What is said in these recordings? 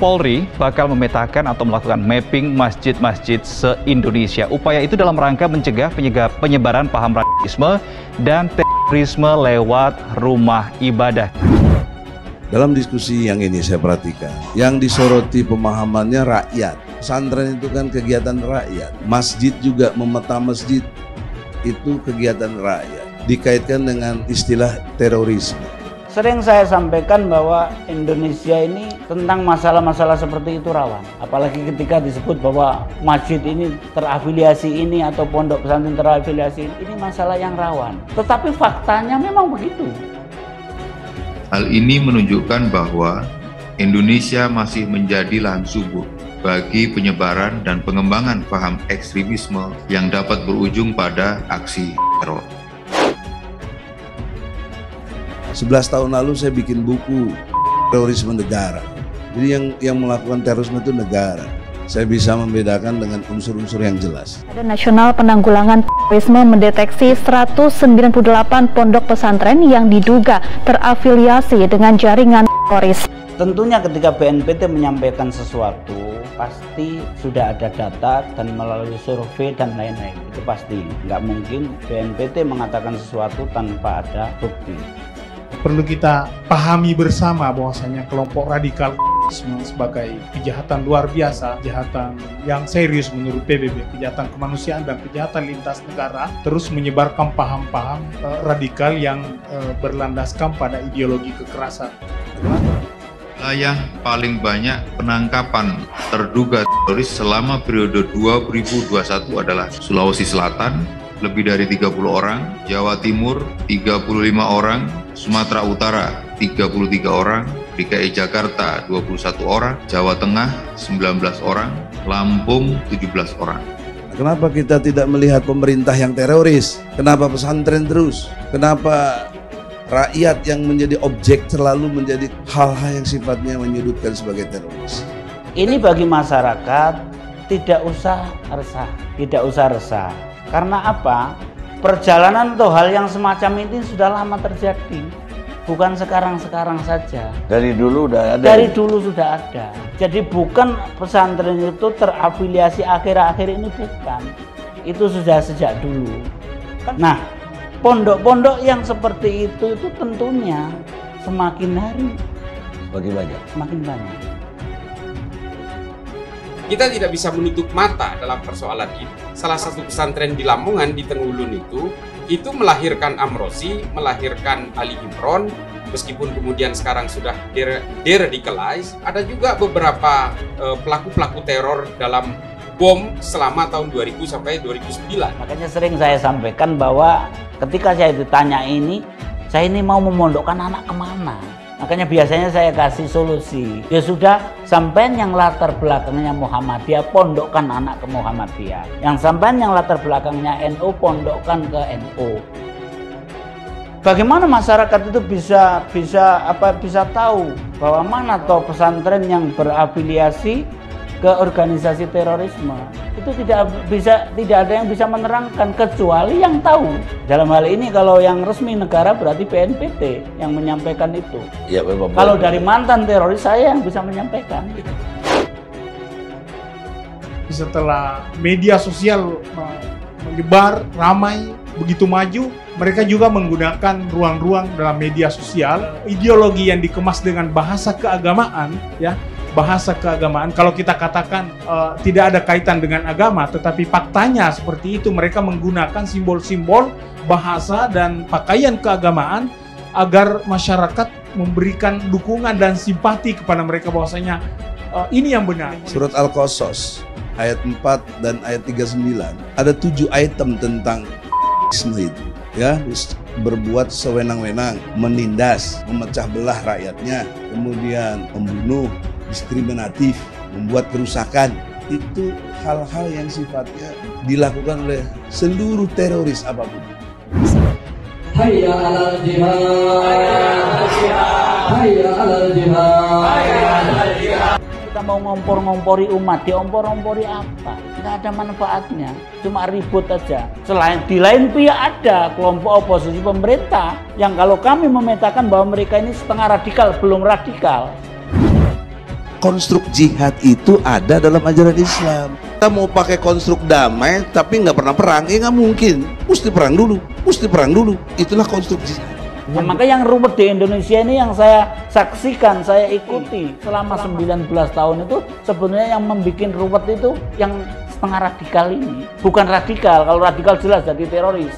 Polri bakal memetakan atau melakukan mapping masjid-masjid se-Indonesia. Upaya itu dalam rangka mencegah penyebaran paham radikalisme dan terorisme lewat rumah ibadah. Dalam diskusi yang ini saya perhatikan, yang disoroti pemahamannya rakyat. Pesantren itu kan kegiatan rakyat. Masjid juga, memeta masjid itu kegiatan rakyat. Dikaitkan dengan istilah terorisme. Sering saya sampaikan bahwa Indonesia ini tentang masalah-masalah seperti itu rawan. Apalagi ketika disebut bahwa masjid ini terafiliasi ini atau pondok pesantren terafiliasi ini masalah yang rawan. Tetapi faktanya memang begitu. Hal ini menunjukkan bahwa Indonesia masih menjadi lahan subur bagi penyebaran dan pengembangan paham ekstremisme yang dapat berujung pada aksi teror. 11 tahun lalu saya bikin buku terorisme negara. Jadi yang melakukan terorisme itu negara. Saya bisa membedakan dengan unsur-unsur yang jelas. Badan Nasional Penanggulangan Terorisme mendeteksi 198 pondok pesantren yang diduga terafiliasi dengan jaringan teroris. Tentunya ketika BNPT menyampaikan sesuatu, pasti sudah ada data dan melalui survei dan lain-lain. Itu pasti. Nggak mungkin BNPT mengatakan sesuatu tanpa ada bukti. Perlu kita pahami bersama bahwasanya kelompok radikal sebagai kejahatan luar biasa, kejahatan yang serius menurut PBB, kejahatan kemanusiaan dan kejahatan lintas negara, terus menyebarkan paham-paham radikal yang berlandaskan pada ideologi kekerasan. Wilayah paling banyak penangkapan terduga teroris selama periode 2021 adalah Sulawesi Selatan, lebih dari 30 orang, Jawa Timur 35 orang, Sumatera Utara 33 orang, DKI Jakarta 21 orang, Jawa Tengah 19 orang, Lampung 17 orang. Kenapa kita tidak melihat pemerintah yang teroris? Kenapa pesantren terus? Kenapa rakyat yang menjadi objek selalu menjadi hal-hal yang sifatnya menyudutkan sebagai teroris? Ini bagi masyarakat tidak usah resah. Karena apa? Perjalanan atau hal yang semacam ini sudah lama terjadi. Bukan sekarang-sekarang saja. Dari dulu udah ada. Dari dulu sudah ada. Jadi bukan pesantren itu terafiliasi akhir-akhir ini, bukan. Itu sudah sejak dulu. Nah, pondok-pondok yang seperti itu tentunya semakin hari semakin banyak. Kita tidak bisa menutup mata dalam persoalan ini. Salah satu pesantren di Lamongan, di Tenggulun itu melahirkan Amrozi, melahirkan Ali Imron, meskipun kemudian sekarang sudah deradicalize. Ada juga beberapa pelaku-pelaku teror dalam bom selama tahun 2000 sampai 2009. Makanya sering saya sampaikan bahwa ketika saya ditanya ini, saya ini mau memondokkan anak kemana? Makanya biasanya saya kasih solusi. Ya sudah, sampean yang latar belakangnya Muhammadiyah, pondokkan anak ke Muhammadiyah. Yang sampean yang latar belakangnya NU, pondokkan ke NU. Bagaimana masyarakat itu bisa tahu bahwa mana toh pesantren yang berafiliasi ke organisasi terorisme? Itu tidak ada yang bisa menerangkan kecuali yang tahu. Dalam hal ini kalau yang resmi negara berarti BNPT yang menyampaikan itu. Ya, kalau dari mantan teroris saya yang bisa menyampaikan. Setelah media sosial menyebar ramai begitu maju, mereka juga menggunakan ruang-ruang dalam media sosial ideologi yang dikemas dengan bahasa keagamaan, ya. Bahasa keagamaan, kalau kita katakan tidak ada kaitan dengan agama, tetapi faktanya seperti itu. Mereka menggunakan simbol-simbol, bahasa dan pakaian keagamaan agar masyarakat memberikan dukungan dan simpati kepada mereka bahwasanya ini yang benar. Surat Al-Qasas ayat 4 dan ayat 39 ada 7 item tentang itu, ya, berbuat sewenang-wenang, menindas, memecah belah rakyatnya, kemudian membunuh, diskriminatif, membuat kerusakan. Itu hal-hal yang sifatnya dilakukan oleh seluruh teroris apapun. Hayya 'alal jihad, hayya 'alal jihad, hayya 'alal jihad. Kita mau ngompor-ngompori umat, diompor-ompori apa? Nggak ada manfaatnya, cuma ribut aja. Selain di lain pihak ada kelompok oposisi pemerintah yang kalau kami memetakan bahwa mereka ini setengah radikal, belum radikal. Konstruk jihad itu ada dalam ajaran Islam. Kita mau pakai konstruk damai tapi nggak pernah perang, ya nggak mungkin. Mesti perang dulu, mesti perang dulu. Itulah konstruk jihad. Nah, maka yang ruwet di Indonesia ini yang saya saksikan, saya ikuti selama 19 tahun itu, sebenarnya yang membuat ruwet itu yang setengah radikal ini. Bukan radikal, kalau radikal jelas jadi teroris.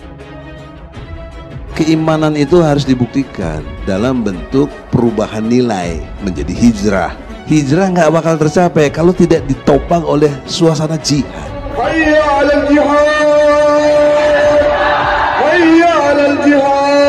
Keimanan itu harus dibuktikan dalam bentuk perubahan nilai menjadi hijrah. Hijrah nggak bakal tercapai kalau tidak ditopang oleh suasana jihad. Hayya 'alal jihad, hayya 'alal jihad.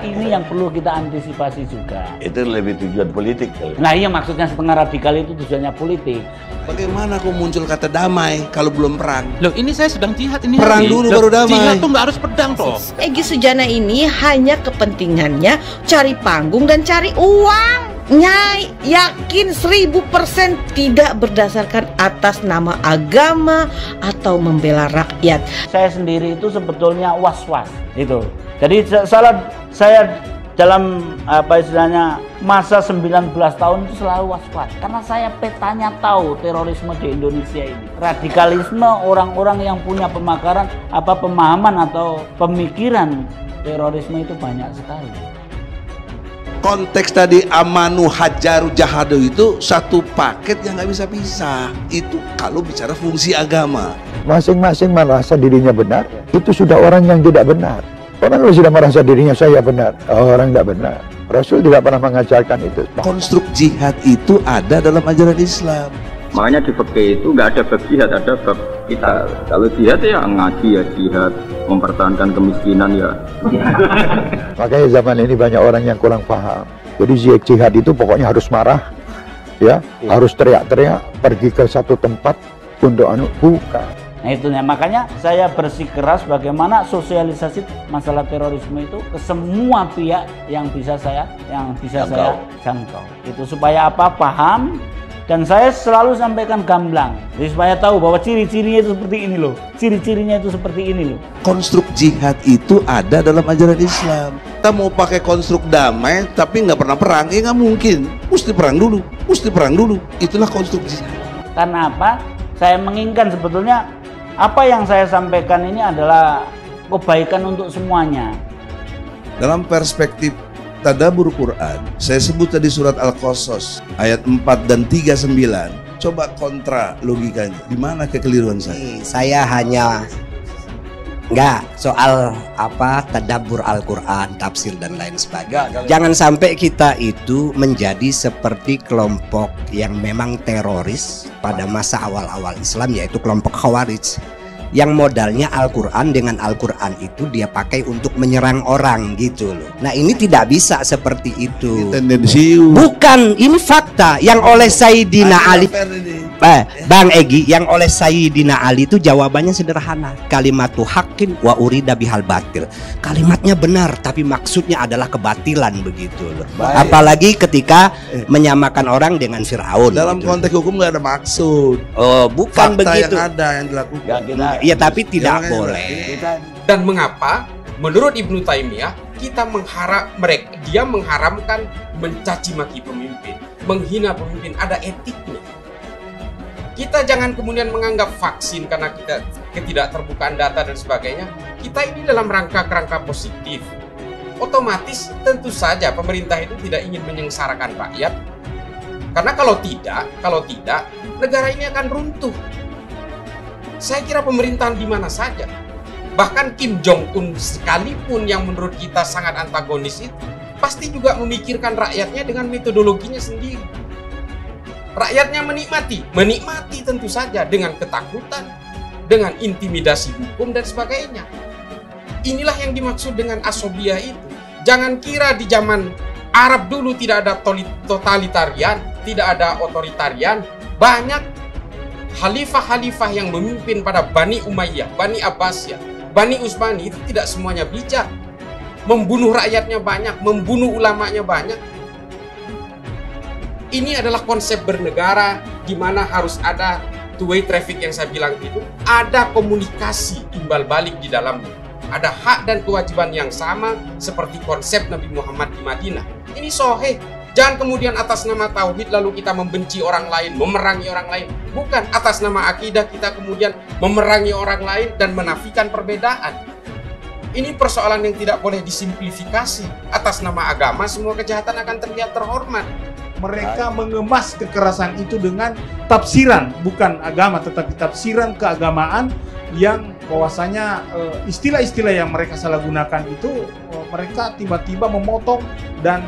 Ini yang perlu kita antisipasi juga. Itu lebih tujuan politik. Nah iya, maksudnya setengah radikal itu tujuannya politik. Bagaimana kok muncul kata damai kalau belum perang? Loh, ini saya sedang jihad ini. Perang dulu baru damai. Jihad tuh nggak harus pedang toh. Egy Sujana ini hanya kepentingannya cari panggung dan cari uang. Nyai yakin 1000% tidak berdasarkan atas nama agama atau membela rakyat. Saya sendiri itu sebetulnya was-was itu. Jadi saya dalam apa istilahnya masa 19 tahun itu selalu was-was karena saya petanya tahu terorisme di Indonesia ini. Radikalisme orang-orang yang punya pemahaman atau pemikiran terorisme itu banyak sekali. Konteks tadi amanu hajaru jahadu itu satu paket yang nggak bisa pisah. Itu kalau bicara fungsi agama. Masing-masing merasa dirinya benar, itu sudah orang yang tidak benar. Orang kalau sudah merasa dirinya saya benar, orang tidak benar. Rasul tidak pernah mengajarkan itu. Konstruk jihad itu ada dalam ajaran Islam. Makanya di fikih itu nggak ada bab jihad, ada bab kita. Kalau jihad ya ngaji ya jihad, mempertahankan kemiskinan ya. Makanya zaman ini banyak orang yang kurang paham. Jadi jihad itu pokoknya harus marah, ya, harus teriak-teriak, pergi ke satu tempat untuk bukan. Nah itu ya, makanya saya bersikeras bagaimana sosialisasi masalah terorisme itu ke semua pihak yang bisa saya jangkau. Itu supaya apa? Paham. Dan saya selalu sampaikan gamblang, jadi supaya tahu bahwa ciri-cirinya itu seperti ini loh. Ciri-cirinya itu seperti ini loh. Konstruk jihad itu ada dalam ajaran Islam. Kita mau pakai konstruk damai tapi nggak pernah perang, ya nggak mungkin. Mesti perang dulu, mesti perang dulu. Itulah konstruk jihad. Karena apa? Saya menginginkan sebetulnya apa yang saya sampaikan ini adalah kebaikan untuk semuanya. Dalam perspektif tadabbur Quran, saya sebut tadi surat Al-Qasas ayat 4 dan 39. Coba kontra logikanya. Di mana kekeliruan saya? Saya hanya enggak soal apa tadabbur Al-Quran, tafsir dan lain sebagainya. Jangan sampai kita itu menjadi seperti kelompok yang memang teroris pada masa awal-awal Islam, yaitu kelompok Khawarij. Yang modalnya Al-Quran, dengan Al-Quran itu dia pakai untuk menyerang orang gitu loh. Nah ini tidak bisa seperti itu. Bukan, ini fakta yang oleh Sayyidina Ali. Bang Egy, yang oleh Sayyidina Ali itu jawabannya sederhana. Kalimatu haqqin wa urida bihal batil. Kalimatnya benar tapi maksudnya adalah kebatilan begitu loh. Apalagi ketika menyamakan orang dengan Firaun. Dalam gitu. Konteks hukum nggak ada maksud. Oh, bukan fakta begitu. Yang ada yang dilakukan. Ya tapi tidak boleh. Dan mengapa menurut Ibnu Taimiyah kita dia mengharamkan mencaci maki pemimpin, menghina pemimpin, ada etiknya. Kita jangan kemudian menganggap vaksin karena kita ketidakterbukaan data dan sebagainya. Kita ini dalam kerangka positif. Otomatis tentu saja pemerintah itu tidak ingin menyengsarakan rakyat. Karena kalau tidak, negara ini akan runtuh. Saya kira pemerintahan di mana saja. Bahkan Kim Jong-un sekalipun yang menurut kita sangat antagonis itu, pasti juga memikirkan rakyatnya dengan metodologinya sendiri. Rakyatnya menikmati tentu saja dengan ketakutan, dengan intimidasi hukum dan sebagainya. Inilah yang dimaksud dengan asobia itu. Jangan kira di zaman Arab dulu tidak ada totalitarian, tidak ada otoritarian. Banyak khalifah-khalifah yang memimpin pada Bani Umayyah, Bani Abbasiyah, Bani Utsmani itu tidak semuanya bijak. Membunuh rakyatnya banyak, membunuh ulamanya banyak. Ini adalah konsep bernegara di mana harus ada two-way traffic yang saya bilang itu. Ada komunikasi timbal balik di dalamnya. Ada hak dan kewajiban yang sama seperti konsep Nabi Muhammad di Madinah. Ini sahih. Jangan kemudian atas nama tauhid lalu kita membenci orang lain, memerangi orang lain. Bukan atas nama akidah kita kemudian memerangi orang lain dan menafikan perbedaan. Ini persoalan yang tidak boleh disimplifikasi. Atas nama agama semua kejahatan akan terlihat terhormat. Mereka mengemas kekerasan itu dengan tafsiran, bukan agama, tetapi tafsiran keagamaan yang bahwasanya istilah-istilah yang mereka salah gunakan itu mereka tiba-tiba memotong dan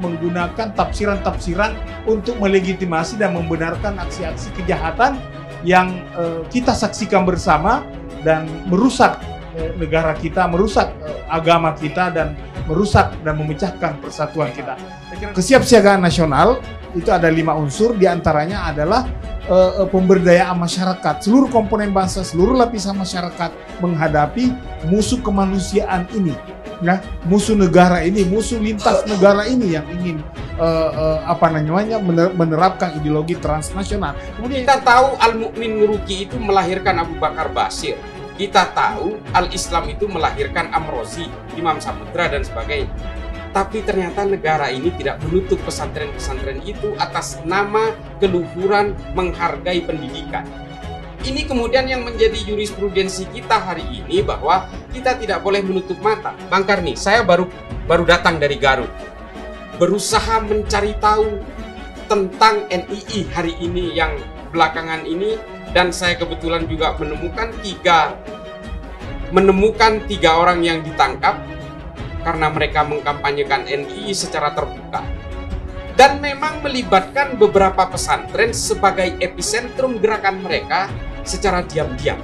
menggunakan tafsiran-tafsiran untuk melegitimasi dan membenarkan aksi-aksi kejahatan yang kita saksikan bersama dan merusak negara kita, merusak agama kita, dan merusak dan memecahkan persatuan kita. Kesiapsiagaan nasional itu ada 5 unsur, diantaranya adalah pemberdayaan masyarakat, seluruh komponen bangsa, seluruh lapisan masyarakat menghadapi musuh kemanusiaan ini, ya, musuh negara ini, musuh lintas negara ini yang ingin menerapkan ideologi transnasional. Kemudian kita tahu Al-Mu'min Nguruki itu melahirkan Abu Bakar Basir. Kita tahu Al-Islam itu melahirkan Amrozi, Imam Samudra dan sebagainya. Tapi ternyata negara ini tidak menutup pesantren-pesantren itu atas nama keluhuran menghargai pendidikan. Ini kemudian yang menjadi jurisprudensi kita hari ini, bahwa kita tidak boleh menutup mata. Bang Karni, saya baru datang dari Garut, berusaha mencari tahu tentang NII hari ini yang belakangan ini, dan saya kebetulan juga menemukan tiga orang yang ditangkap karena mereka mengkampanyekan NII secara terbuka, dan memang melibatkan beberapa pesantren sebagai epicentrum gerakan mereka secara diam-diam.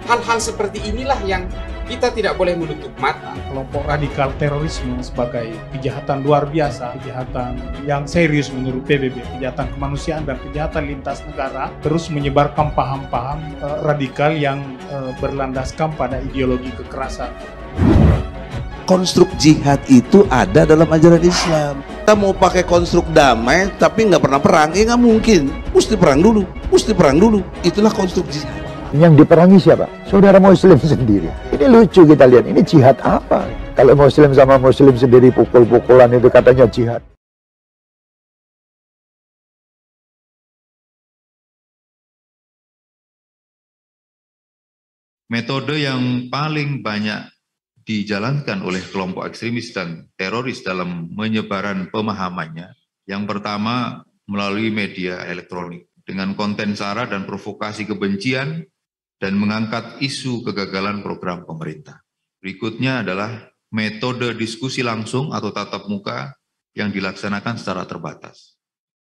Hal-hal seperti inilah yang kita tidak boleh menutup mata. Kelompok radikal terorisme sebagai kejahatan luar biasa, kejahatan yang serius menurut PBB, kejahatan kemanusiaan dan kejahatan lintas negara, terus menyebarkan paham-paham radikal yang berlandaskan pada ideologi kekerasan. Konstruk jihad itu ada dalam ajaran Islam. Kita mau pakai konstruk damai tapi nggak pernah perang, ya nggak mungkin. Mesti perang dulu. Itulah konstruk jihad. Yang diperangi siapa? Saudara Muslim sendiri. Ini lucu kita lihat, ini jihad apa? Kalau Muslim sama Muslim sendiri pukul-pukulan itu katanya jihad. Metode yang paling banyak dijalankan oleh kelompok ekstremis dan teroris dalam menyebaran pemahamannya, yang pertama melalui media elektronik dengan konten sara dan provokasi kebencian dan mengangkat isu kegagalan program pemerintah. Berikutnya adalah metode diskusi langsung atau tatap muka yang dilaksanakan secara terbatas.